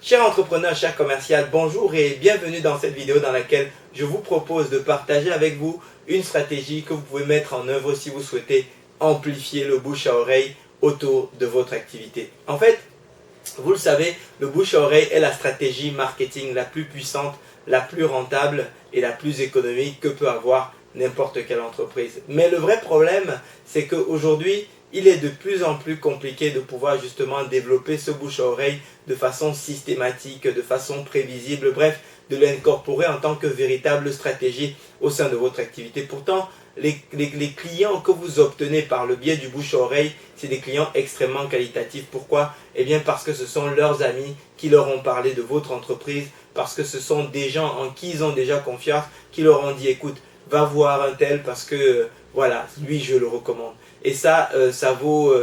Chers entrepreneurs, chers commerciaux, bonjour et bienvenue dans cette vidéo dans laquelle je vous propose de partager avec vous une stratégie que vous pouvez mettre en œuvre si vous souhaitez amplifier le bouche à oreille autour de votre activité. En fait, vous le savez, le bouche à oreille est la stratégie marketing la plus puissante, la plus rentable et la plus économique que peut avoir n'importe quelle entreprise. Mais le vrai problème, c'est qu'aujourd'hui, il est de plus en plus compliqué de pouvoir justement développer ce bouche à oreille de façon systématique, de façon prévisible, bref, de l'incorporer en tant que véritable stratégie au sein de votre activité. Pourtant, les clients que vous obtenez par le biais du bouche à oreille, c'est des clients extrêmement qualitatifs. Pourquoi? Eh bien parce que ce sont leurs amis qui leur ont parlé de votre entreprise, parce que ce sont des gens en qui ils ont déjà confiance, qui leur ont dit écoute, va voir un tel parce que voilà, lui je le recommande. Et ça, ça vaut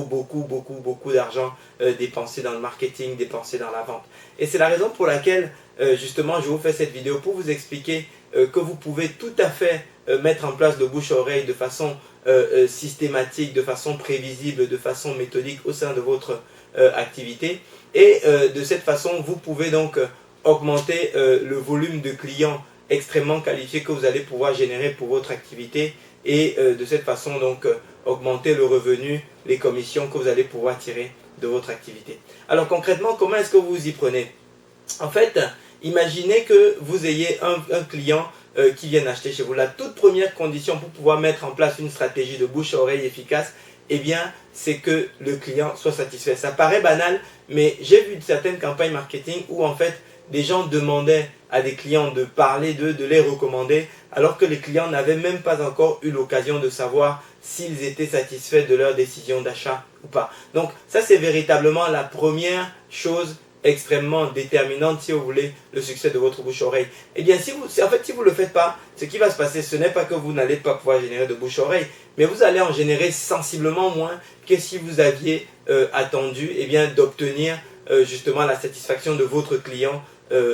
beaucoup d'argent dépensé dans le marketing, dépensé dans la vente. Et c'est la raison pour laquelle justement je vous fais cette vidéo pour vous expliquer que vous pouvez tout à fait mettre en place le bouche à oreille de façon systématique, de façon prévisible, de façon méthodique au sein de votre activité. Et de cette façon, vous pouvez donc augmenter le volume de clients extrêmement qualifiés que vous allez pouvoir générer pour votre activité et de cette façon donc augmenter le revenu, les commissions que vous allez pouvoir tirer de votre activité. Alors concrètement, comment est-ce que vous y prenez? En fait, imaginez que vous ayez un client qui vient acheter chez vous. La toute première condition pour pouvoir mettre en place une stratégie de bouche à oreille efficace, eh bien, c'est que le client soit satisfait. Ça paraît banal, mais j'ai vu certaines campagnes marketing où en fait, des gens demandaient à des clients de parler d'eux, de les recommander, alors que les clients n'avaient même pas encore eu l'occasion de savoir s'ils étaient satisfaits de leur décision d'achat ou pas. Donc ça, c'est véritablement la première chose extrêmement déterminante si vous voulez le succès de votre bouche-oreille. Eh bien, si vous ne le faites pas, ce qui va se passer, ce n'est pas que vous n'allez pas pouvoir générer de bouche-oreille, mais vous allez en générer sensiblement moins que si vous aviez attendu d'obtenir justement la satisfaction de votre client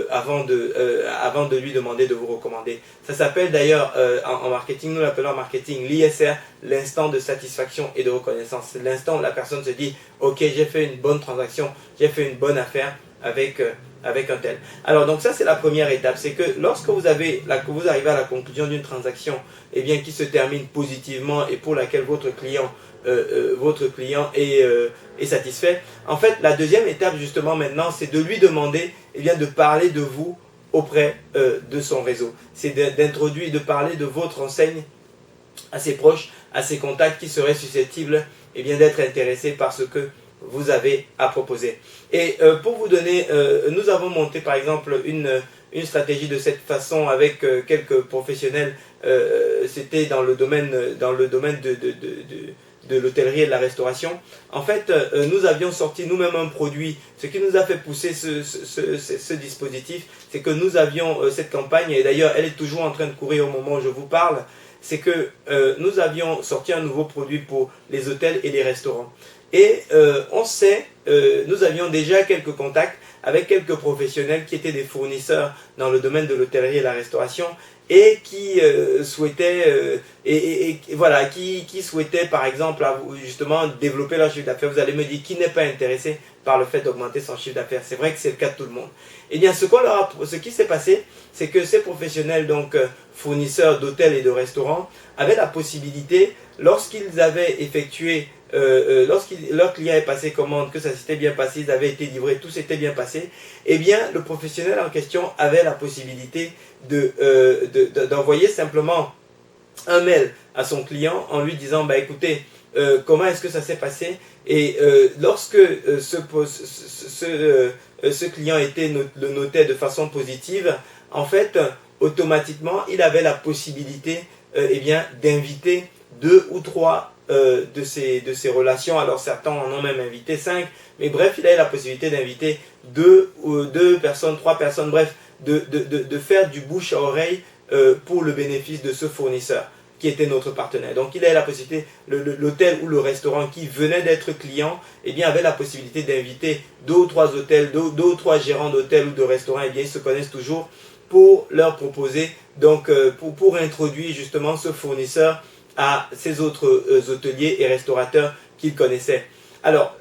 avant de lui demander de vous recommander. Ça s'appelle d'ailleurs en marketing, nous l'appelons en marketing l'ISR, l'instant de satisfaction et de reconnaissance. C'est l'instant où la personne se dit ok, j'ai fait une bonne transaction, j'ai fait une bonne affaire avec un tel. Alors donc ça c'est la première étape, c'est que lorsque vous arrivez à la conclusion d'une transaction qui se termine positivement et pour laquelle votre client est satisfait. En fait, la deuxième étape justement maintenant, c'est de lui demander de parler de vous auprès de son réseau. C'est d'introduire, de parler de votre enseigne à ses proches, à ses contacts qui seraient susceptibles d'être intéressés par ce que vous avez à proposer. Et pour vous donner, nous avons monté par exemple une stratégie de cette façon avec quelques professionnels. C'était dans le domaine de l'hôtellerie et de la restauration. En fait, nous avions sorti nous-mêmes un produit. Ce qui nous a fait pousser ce dispositif, c'est que nous avions cette campagne, et d'ailleurs elle est toujours en train de courir au moment où je vous parle, c'est que nous avions sorti un nouveau produit pour les hôtels et les restaurants. Et nous avions déjà quelques contacts avec quelques professionnels qui étaient des fournisseurs dans le domaine de l'hôtellerie et la restauration et qui souhaitaient qui souhaitaient par exemple justement développer leur chiffre d'affaires. Vous allez me dire qui n'est pas intéressé par le fait d'augmenter son chiffre d'affaires. C'est vrai que c'est le cas de tout le monde. Eh bien ce qui s'est passé, c'est que ces professionnels donc fournisseurs d'hôtels et de restaurants avaient la possibilité, lorsqu'ils avaient effectué leur client est passé commande, que ça s'était bien passé, ils avaient été livrés, tout s'était bien passé, eh bien le professionnel en question avait la possibilité d'envoyer simplement un mail à son client en lui disant bah écoutez, comment est-ce que ça s'est passé, et lorsque ce client le notait de façon positive, en fait automatiquement il avait la possibilité d'inviter 2 ou 3 de ces relations. Alors certains en ont même invité 5, mais bref, il a eu la possibilité d'inviter 2 personnes, 3 personnes, bref, de faire du bouche à oreille pour le bénéfice de ce fournisseur qui était notre partenaire. Donc il a eu la possibilité, l'hôtel ou le restaurant qui venait d'être client, avait la possibilité d'inviter 2 ou 3 hôtels, 2 ou 3 gérants d'hôtels ou de restaurants, ils se connaissent toujours, pour leur proposer, donc pour introduire justement ce fournisseur à ces autres hôteliers et restaurateurs qu'ils connaissaient. Alors,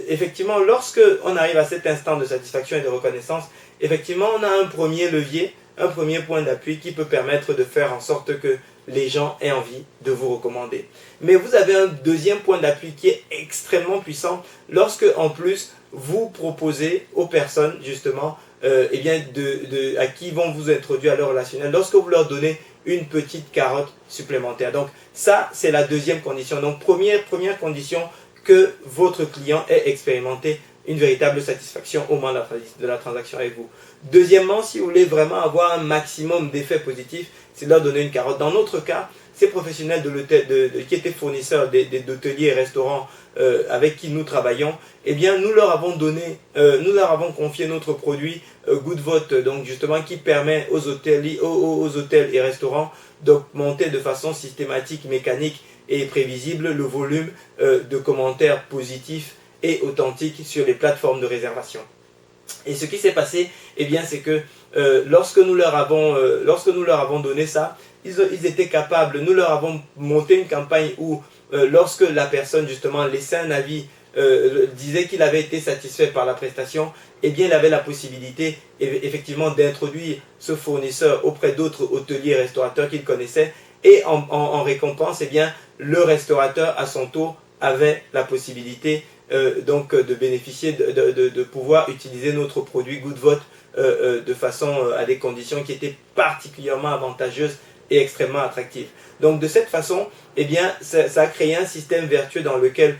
effectivement, lorsque on arrive à cet instant de satisfaction et de reconnaissance, effectivement, on a un premier levier, un premier point d'appui qui peut permettre de faire en sorte que les gens aient envie de vous recommander. Mais vous avez un deuxième point d'appui qui est extrêmement puissant lorsque, en plus, vous proposez aux personnes, justement, à qui vont vous introduire à leur relationnel, lorsque vous leur donnez une petite carotte supplémentaire. Donc, ça, c'est la deuxième condition. Donc, première condition, que votre client ait expérimenté une véritable satisfaction au moment de la transaction avec vous. Deuxièmement, si vous voulez vraiment avoir un maximum d'effets positifs, c'est de leur donner une carotte. Dans notre cas, ces professionnels qui étaient fournisseurs d'hôteliers et restaurants avec qui nous travaillons, eh bien, nous leur avons confié notre produit GoodVote, donc justement qui permet aux hôtels et restaurants d'augmenter de façon systématique, mécanique et prévisible le volume de commentaires positifs et authentiques sur les plateformes de réservation. Et ce qui s'est passé, eh bien, c'est que lorsque nous leur avons donné ça, ils étaient capables, nous leur avons monté une campagne où lorsque la personne justement laissait un avis, disait qu'il avait été satisfait par la prestation, eh bien il avait la possibilité effectivement d'introduire ce fournisseur auprès d'autres hôteliers et restaurateurs qu'il connaissait, et en récompense, eh bien le restaurateur à son tour avait la possibilité donc de bénéficier, de pouvoir utiliser notre produit GoodVote de façon à des conditions qui étaient particulièrement avantageuses et extrêmement attractives. Donc de cette façon, eh bien, ça a créé un système vertueux dans lequel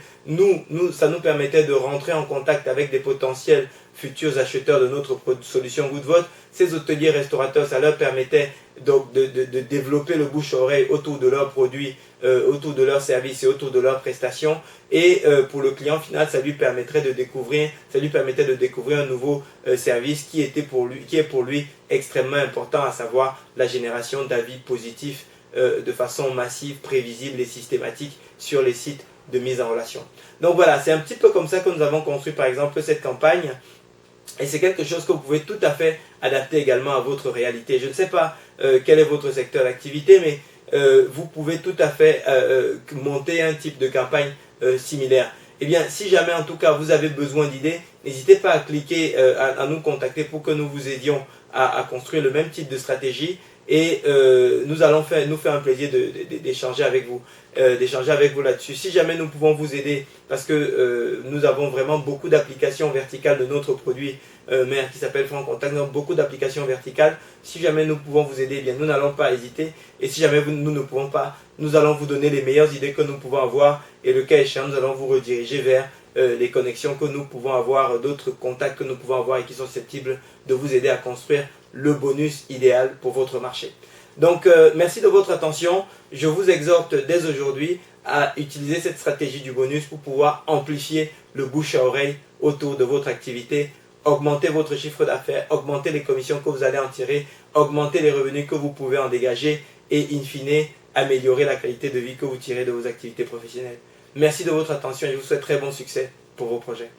ça nous permettait de rentrer en contact avec des potentiels futurs acheteurs de notre solution GoodVote. Ces hôteliers restaurateurs, ça leur permettait donc de développer le bouche-oreille autour de leurs produits, autour de leurs services et autour de leurs prestations. Et pour le client final, ça lui permettait de découvrir un nouveau service qui est pour lui extrêmement important, à savoir la génération d'avis positifs de façon massive, prévisible et systématique sur les sites de mise en relation. Donc voilà, c'est un petit peu comme ça que nous avons construit par exemple cette campagne. Et c'est quelque chose que vous pouvez tout à fait adapter également à votre réalité. Je ne sais pas quel est votre secteur d'activité, mais vous pouvez tout à fait monter un type de campagne similaire. Eh bien, si jamais en tout cas vous avez besoin d'idées, n'hésitez pas à cliquer, à nous contacter pour que nous vous aidions à construire le même type de stratégie. Et nous allons nous faire un plaisir d'échanger avec vous, là-dessus. Si jamais nous pouvons vous aider, parce que nous avons vraiment beaucoup d'applications verticales de notre produit mère qui s'appelle Franc Contact, donc beaucoup d'applications verticales. Si jamais nous pouvons vous aider, eh bien nous n'allons pas hésiter. Et si jamais nous ne pouvons pas, nous allons vous donner les meilleures idées que nous pouvons avoir. Et le cas échéant, nous allons vous rediriger vers les connexions que nous pouvons avoir, d'autres contacts que nous pouvons avoir et qui sont susceptibles de vous aider à construire le bonus idéal pour votre marché. Donc merci de votre attention. Je vous exhorte dès aujourd'hui à utiliser cette stratégie du bonus pour pouvoir amplifier le bouche à oreille autour de votre activité, augmenter votre chiffre d'affaires, augmenter les commissions que vous allez en tirer, augmenter les revenus que vous pouvez en dégager et in fine améliorer la qualité de vie que vous tirez de vos activités professionnelles. Merci de votre attention et je vous souhaite très bon succès pour vos projets.